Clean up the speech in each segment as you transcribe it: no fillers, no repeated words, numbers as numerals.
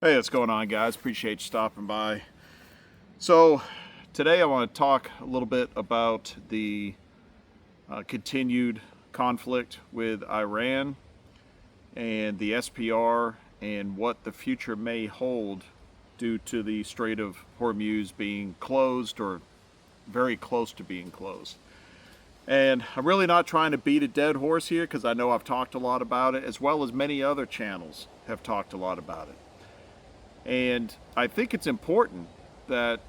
Hey, what's going on, guys? Appreciate you stopping by. So, today I want to talk a little bit about the continued conflict with Iran and the SPR and what the future may hold due to the Strait of Hormuz being closed or very close to being closed. And I'm really not trying to beat a dead horse here because I know I've talked a lot about it, as well as many other channels have talked a lot about it. And I think it's important that,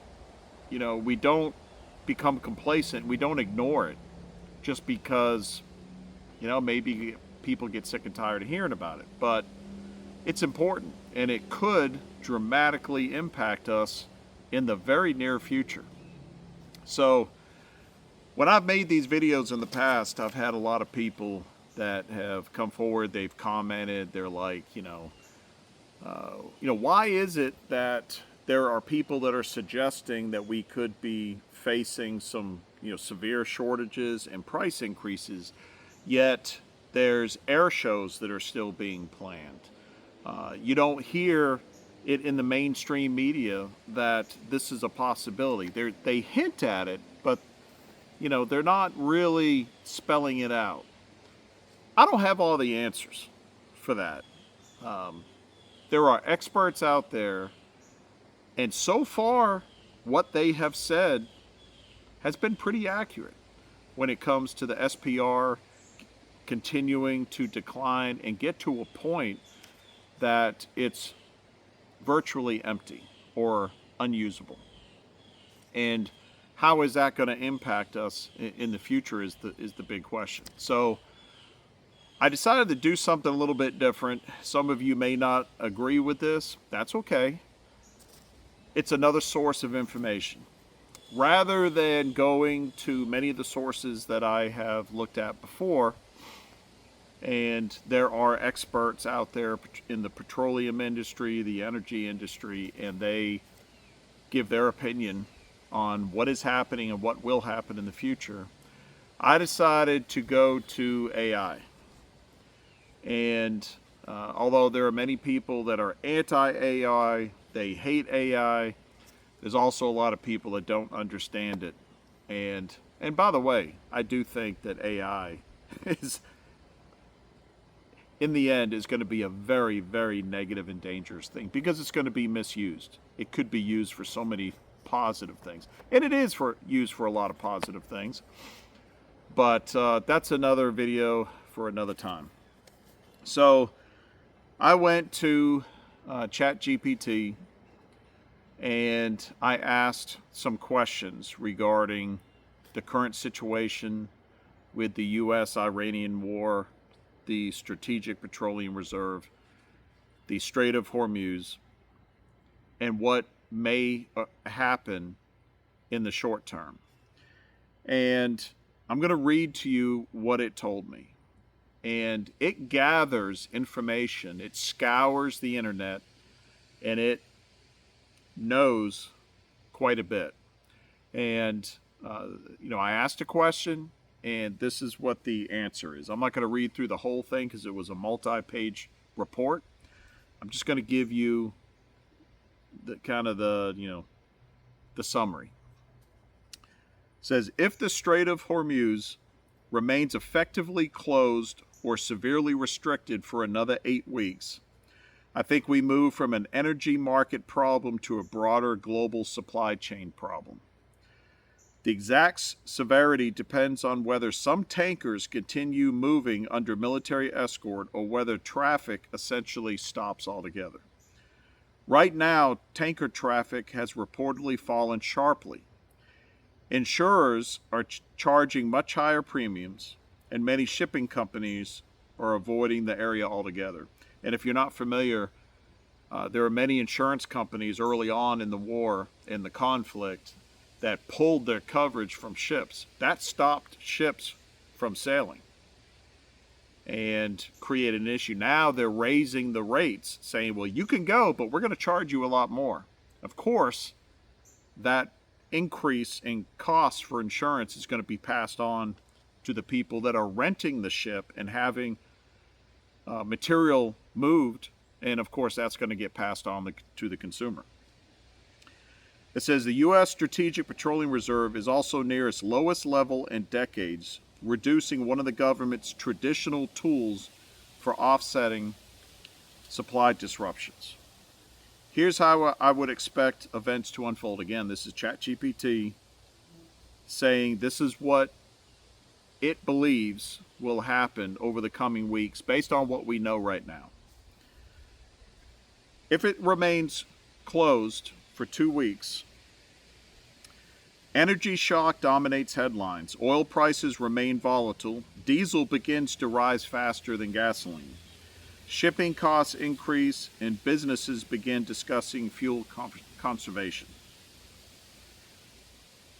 we don't become complacent. We don't ignore it just because, maybe people get sick and tired of hearing about it. But it's important and it could dramatically impact us in the very near future. So when I've made these videos in the past, I've had a lot of people that have come forward, they've commented, they're like, why is it that there are people that are suggesting that we could be facing some, severe shortages and price increases, yet there's air shows that are still being planned? You don't hear it in the mainstream media that this is a possibility. They hint at it, but, they're not really spelling it out. I don't have all the answers for that. There are experts out there, and so far, what they have said has been pretty accurate when it comes to the SPR continuing to decline and get to a point that it's virtually empty or unusable. And how is that going to impact us in the future is the big question. So I decided to do something a little bit different. Some of you may not agree with this. That's okay. It's another source of information. Rather than going to many of the sources that I have looked at before, and there are experts out there in the petroleum industry, the energy industry, and they give their opinion on what is happening and what will happen in the future, I decided to go to AI. And although there are many people that are anti-AI, they hate AI, there's also a lot of people that don't understand it. And by the way, I do think that AI is, in the end, is going to be a very, very negative and dangerous thing because it's going to be misused. It could be used for so many positive things. And it is used for a lot of positive things. But that's another video for another time. So I went to ChatGPT and I asked some questions regarding the current situation with the U.S.-Iranian war, the Strategic Petroleum Reserve, the Strait of Hormuz, and what may happen in the short term. And I'm going to read to you what it told me. And it gathers information, it scours the internet, and it knows quite a bit. And, I asked a question, and this is what the answer is. I'm not going to read through the whole thing because it was a multi-page report. I'm just going to give you the summary. It says, if the Strait of Hormuz remains effectively closed or severely restricted for another 8 weeks, I think we move from an energy market problem to a broader global supply chain problem. The exact severity depends on whether some tankers continue moving under military escort or whether traffic essentially stops altogether. Right now, tanker traffic has reportedly fallen sharply. Insurers are charging much higher premiums, and many shipping companies are avoiding the area altogether. And if you're not familiar, there are many insurance companies early on in the war, in the conflict, that pulled their coverage from ships. That stopped ships from sailing and created an issue. Now they're raising the rates, saying, well, you can go, but we're going to charge you a lot more. Of course, that increase in costs for insurance is going to be passed on to the people that are renting the ship and having material moved And of course, that's going to get passed on to the consumer. It says the U.S. Strategic Petroleum Reserve is also near its lowest level in decades, reducing one of the government's traditional tools for offsetting supply disruptions. Here's how I would expect events to unfold. Again, this is ChatGPT saying this is what it believes will happen over the coming weeks based on what we know right now. If it remains closed for 2 weeks, energy shock dominates headlines. Oil prices remain volatile. Diesel begins to rise faster than gasoline. Shipping costs increase, and businesses begin discussing fuel conservation.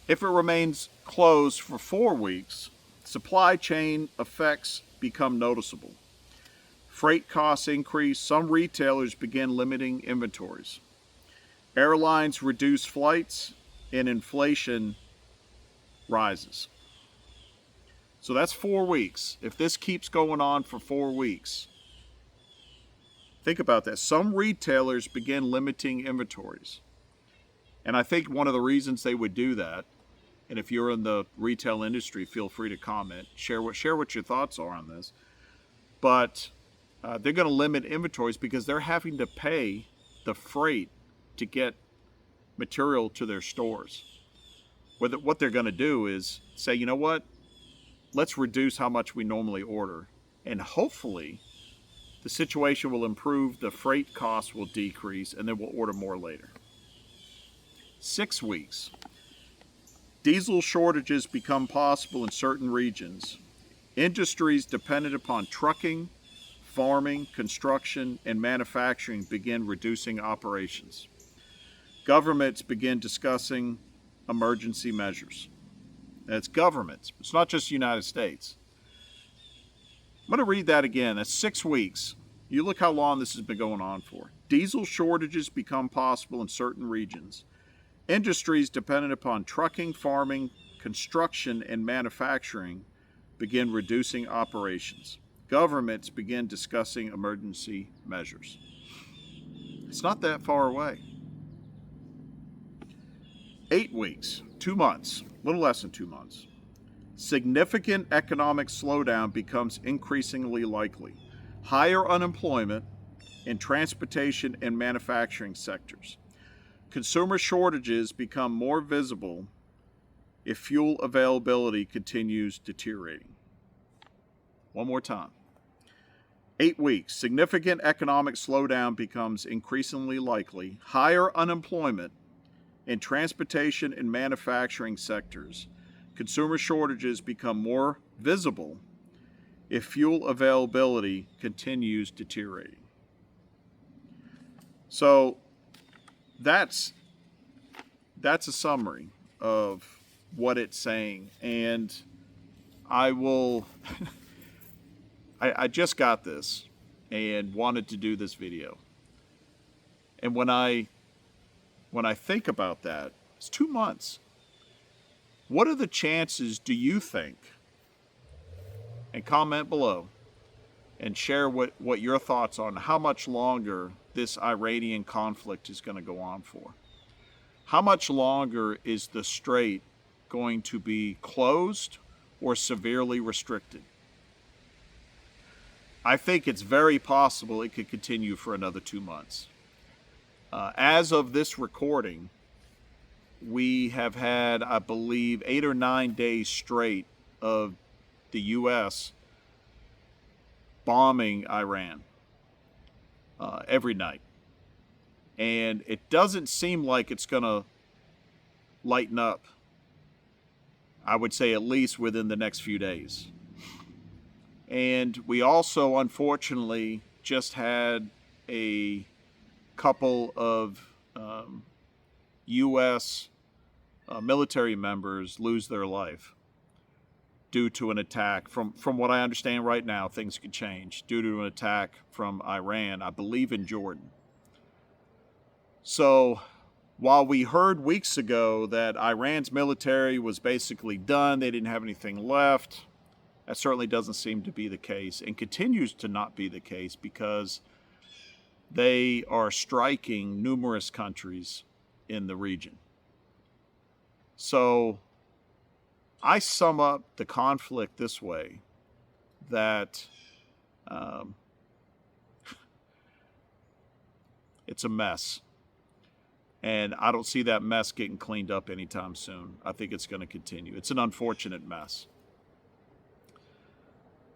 If it remains closed for 4 weeks, supply chain effects become noticeable. Freight costs increase. Some retailers begin limiting inventories. Airlines reduce flights, and inflation rises. So that's 4 weeks. If this keeps going on for 4 weeks, think about that. Some retailers begin limiting inventories. And I think one of the reasons they would do that, and if you're in the retail industry, feel free to comment, share what your thoughts are on this. But they're going to limit inventories because they're having to pay the freight to get material to their stores. What they're going to do is say, you know what, let's reduce how much we normally order. And hopefully the situation will improve, the freight costs will decrease, and then we'll order more later. 6 weeks. Diesel shortages become possible in certain regions. Industries dependent upon trucking, farming, construction, and manufacturing begin reducing operations. Governments begin discussing emergency measures. That's governments. It's not just the United States. I'm going to read that again. That's 6 weeks. You look how long this has been going on for. Diesel shortages become possible in certain regions. Industries dependent upon trucking, farming, construction, and manufacturing begin reducing operations. Governments begin discussing emergency measures. It's not that far away. 8 weeks, 2 months, a little less than 2 months. Significant economic slowdown becomes increasingly likely. Higher unemployment in transportation and manufacturing sectors. Consumer shortages become more visible if fuel availability continues deteriorating. One more time. 8 weeks. Significant economic slowdown becomes increasingly likely. Higher unemployment in transportation and manufacturing sectors. Consumer shortages become more visible if fuel availability continues deteriorating. So that's a summary of what it's saying. And I will I just got this and wanted to do this video. And when I think about that, it's 2 months. What are the chances, do you think? And comment below and share what your thoughts on how much longer this Iranian conflict is going to go on for. How much longer is the strait going to be closed or severely restricted? I think it's very possible it could continue for another 2 months. As of this recording, we have had, I believe, 8 or 9 days straight of the U.S. bombing Iran every night. And it doesn't seem like it's going to lighten up, I would say, at least within the next few days. And we also, unfortunately, just had a couple of U.S. Military members lose their life due to an attack. From what I understand right now, things could change, due to an attack from Iran, I believe in Jordan. So while we heard weeks ago that Iran's military was basically done, they didn't have anything left, that certainly doesn't seem to be the case, and continues to not be the case, because they are striking numerous countries in the region. So I sum up the conflict this way, that it's a mess. And I don't see that mess getting cleaned up anytime soon. I think it's going to continue. It's an unfortunate mess.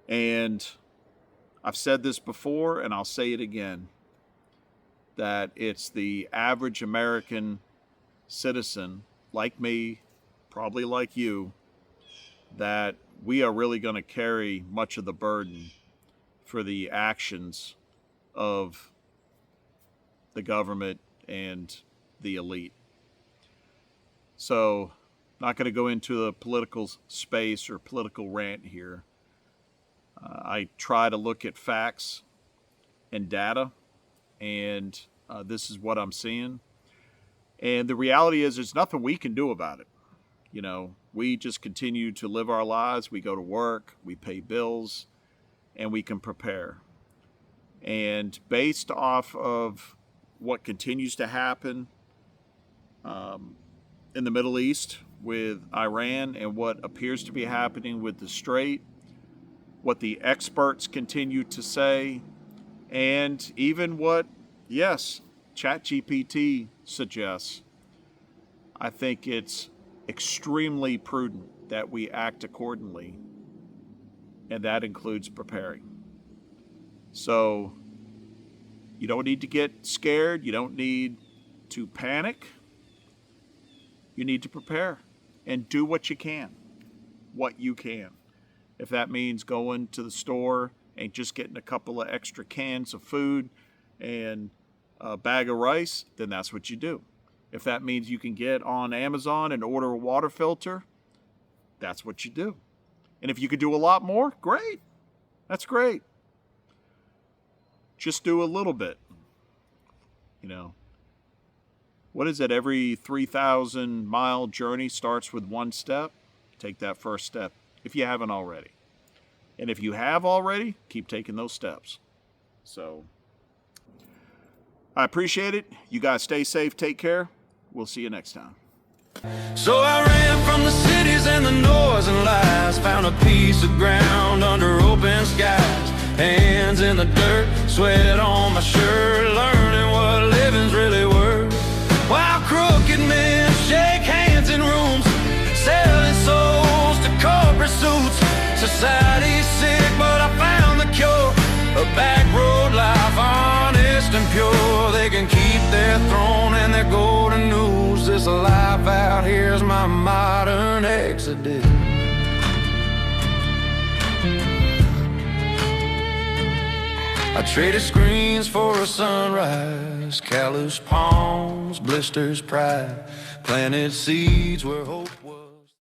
And I've said this before, and I'll say it again, that it's the average American citizen, like me, probably like you, that we are really going to carry much of the burden for the actions of the government and the elite. So, not going to go into the political space or political rant here. I try to look at facts and data, and this is what I'm seeing. And the reality is there's nothing we can do about it. You know, we just continue to live our lives. We go to work, we pay bills, and we can prepare. And based off of what continues to happen in the Middle East with Iran and what appears to be happening with the Strait, what the experts continue to say, and even what, yes, ChatGPT suggests, I think it's extremely prudent that we act accordingly, and that includes preparing. So you don't need to get scared. You don't need to panic. You need to prepare and do what you can. If that means going to the store and just getting a couple of extra cans of food and a bag of rice, then that's what you do. If that means you can get on Amazon and order a water filter, that's what you do. And if you could do a lot more, great. That's great. Just do a little bit. You know, what is it? Every 3,000-mile journey starts with one step. Take that first step if you haven't already. And if you have already, keep taking those steps. So I appreciate it. You guys stay safe. Take care. We'll see you next time. So I ran from the cities and the noise and lies, found a piece of ground under open skies, hands in the dirt, sweat on my shirt, learning what living's really worth. While crooked men shake hands in rooms, selling souls to corporate suits. Society's sick, but I found the cure. A back road life, honest and pure. They can keep their throne and their golden news. This life out here's my modern exodus. I traded screens for a sunrise, calloused palms, blisters, pride, planted seeds where hope was.